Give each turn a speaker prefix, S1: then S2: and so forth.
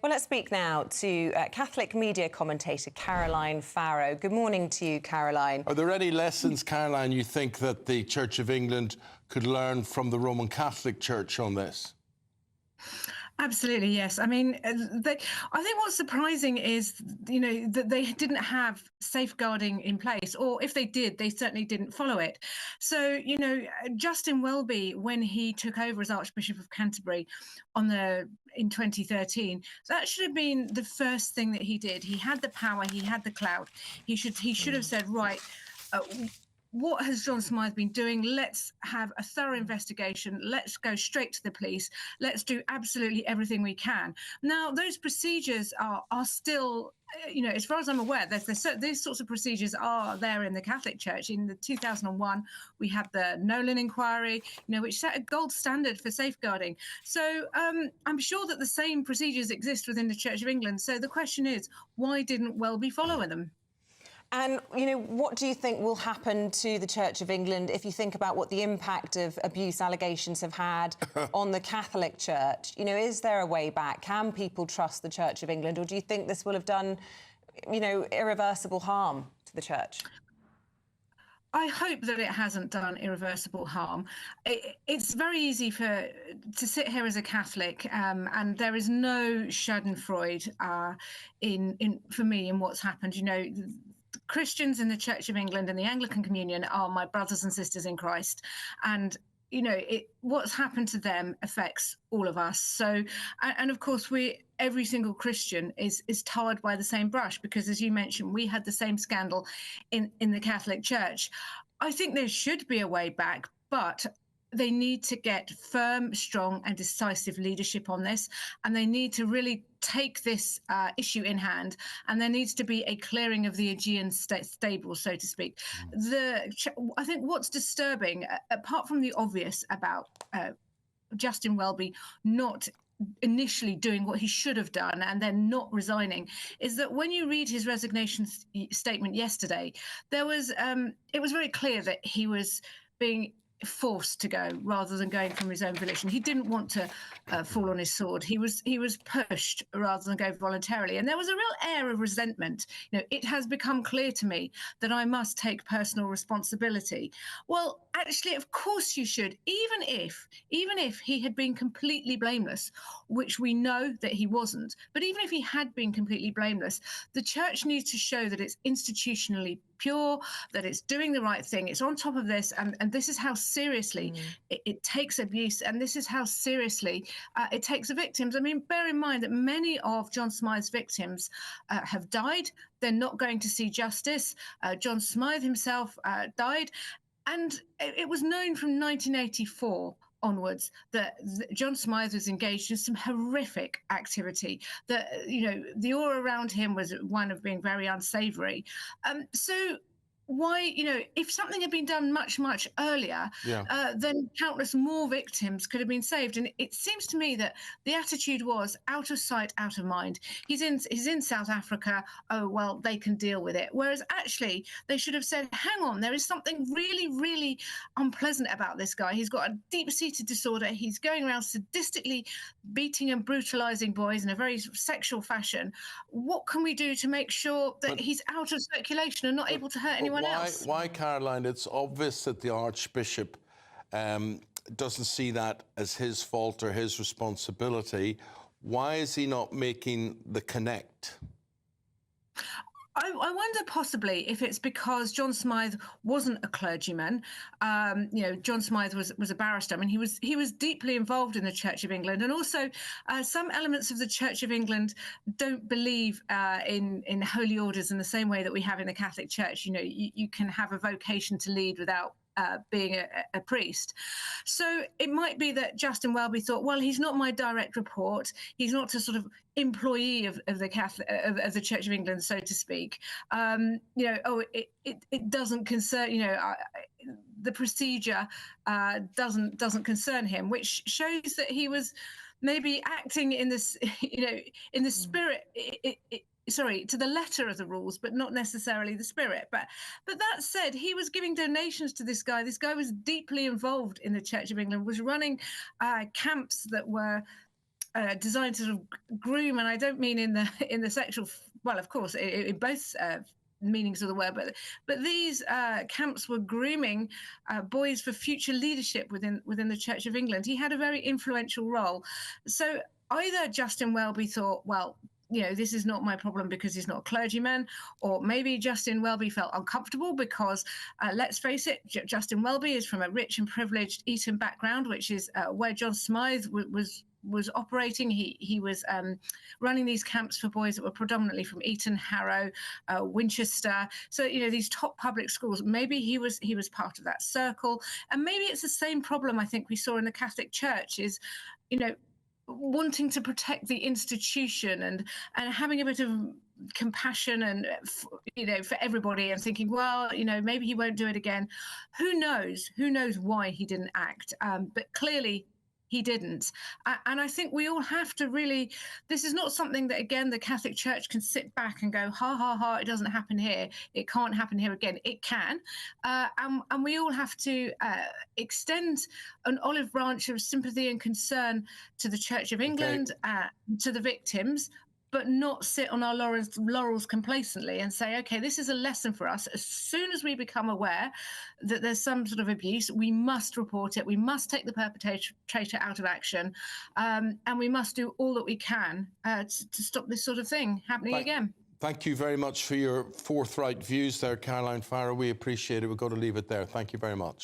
S1: Well, let's speak now to Catholic media commentator Caroline Farrow. Good morning to you, Caroline.
S2: Are there any lessons, Caroline, you think that the Church of England could learn from the Roman Catholic Church on this?
S3: Absolutely, yes. I mean, I think what's surprising is, that they didn't have safeguarding in place, or if they did, they certainly didn't follow it. So, Justin Welby, when he took over as Archbishop of Canterbury in 2013, that should have been the first thing that he did. He had the power, he had the clout. He should have said, right, what has John Smythe been doing? Let's have a thorough investigation. Let's go straight to the police. Let's do absolutely everything we can. Now, those procedures are still, as far as I'm aware, these sorts of procedures are there in the Catholic Church. In the 2001, we had the Nolan inquiry, which set a gold standard for safeguarding. So I'm sure that the same procedures exist within the Church of England. So the question is, why didn't Welby follow them?
S1: And, what do you think will happen to the Church of England if you think about what the impact of abuse allegations have had on the Catholic Church? Is there a way back? Can people trust the Church of England? Or do you think this will have done, irreversible harm to the Church?
S3: I hope that it hasn't done irreversible harm. It's very easy to sit here as a Catholic, and there is no schadenfreude for me in what's happened. Christians in the Church of England and the Anglican Communion are my brothers and sisters in Christ, and what's happened to them affects all of us. So, and of course, every single Christian is tarred by the same brush, because, as you mentioned, we had the same scandal in the Catholic Church. I think there should be a way back, but they need to get firm, strong and decisive leadership on this, and they need to really take this issue in hand, and there needs to be a clearing of the Aegean stable, so to speak. I think what's disturbing, apart from the obvious about Justin Welby not initially doing what he should have done and then not resigning, is that when you read his resignation statement yesterday, it was very clear that he was being forced to go rather than going from his own volition. He didn't want to fall on his sword. He was pushed rather than go voluntarily, and there was a real air of resentment. It has become clear to me that I must take personal responsibility. Well, actually, of course you should, even if he had been completely blameless, which we know that he wasn't. But even if he had been completely blameless, the Church needs to show that it's institutionally pure, that it's doing the right thing, it's on top of this, and this is how seriously it takes abuse, and this is how seriously it takes the victims. I mean, bear in mind that many of John Smythe's victims have died. They're not going to see justice. John Smythe himself died, and it was known from 1984 onwards that John Smythe was engaged in some horrific activity, that the aura around him was one of being very unsavory. So why, if something had been done much earlier, then countless more victims could have been saved. And it seems to me that the attitude was out of sight, out of mind. He's in South Africa. Oh, well, they can deal with it. Whereas actually they should have said, hang on, there is something really unpleasant about this guy. He's got a deep-seated disorder. He's going around sadistically beating and brutalizing boys in a very sexual fashion. What can we do to make sure that he's out of circulation and not able to hurt anyone else?
S2: Why, Caroline? It's obvious that the Archbishop doesn't see that as his fault or his responsibility. Why is he not making the connect?
S3: I wonder possibly if it's because John Smythe wasn't a clergyman. John Smythe was a barrister. I mean, he was deeply involved in the Church of England, and also some elements of the Church of England don't believe in holy orders in the same way that we have in the Catholic Church. You can have a vocation to lead without being a priest. So it might be that Justin Welby thought, well, he's not my direct report. He's not a sort of employee of the Catholic of the Church of England, so to speak. It doesn't concern. The procedure doesn't concern him, which shows that he was maybe acting in this, in the spirit. To the letter of the rules, but not necessarily the spirit. But that said, he was giving donations to this guy. This guy was deeply involved in the Church of England, was running camps that were designed to sort of groom, and I don't mean in the sexual. Well, of course, in both meanings of the word, but these camps were grooming boys for future leadership within the Church of England. He had a very influential role. So either Justin Welby thought, well, this is not my problem because he's not a clergyman, or maybe Justin Welby felt uncomfortable because, let's face it, Justin Welby is from a rich and privileged Eton background, which is where John Smythe was operating. He was running these camps for boys that were predominantly from Eton, Harrow, Winchester. So these top public schools. Maybe he was part of that circle, and maybe it's the same problem I think we saw in the Catholic Church is, wanting to protect the institution and having a bit of compassion and for everybody, and thinking, well, maybe he won't do it again. Who knows why he didn't act, but clearly he didn't. And I think we all have to really, this is not something that, again, the Catholic Church can sit back and go, ha, ha, ha, it doesn't happen here. It can't happen here again. It can. And we all have to extend an olive branch of sympathy and concern to the Church of England, to the victims, but not sit on our laurels complacently and say, okay, this is a lesson for us. As soon as we become aware that there's some sort of abuse, we must report it. We must take the perpetrator out of action. And we must do all that we can to stop this sort of thing happening again.
S2: Thank you very much for your forthright views there, Caroline Farrow. We appreciate it. We've got to leave it there. Thank you very much.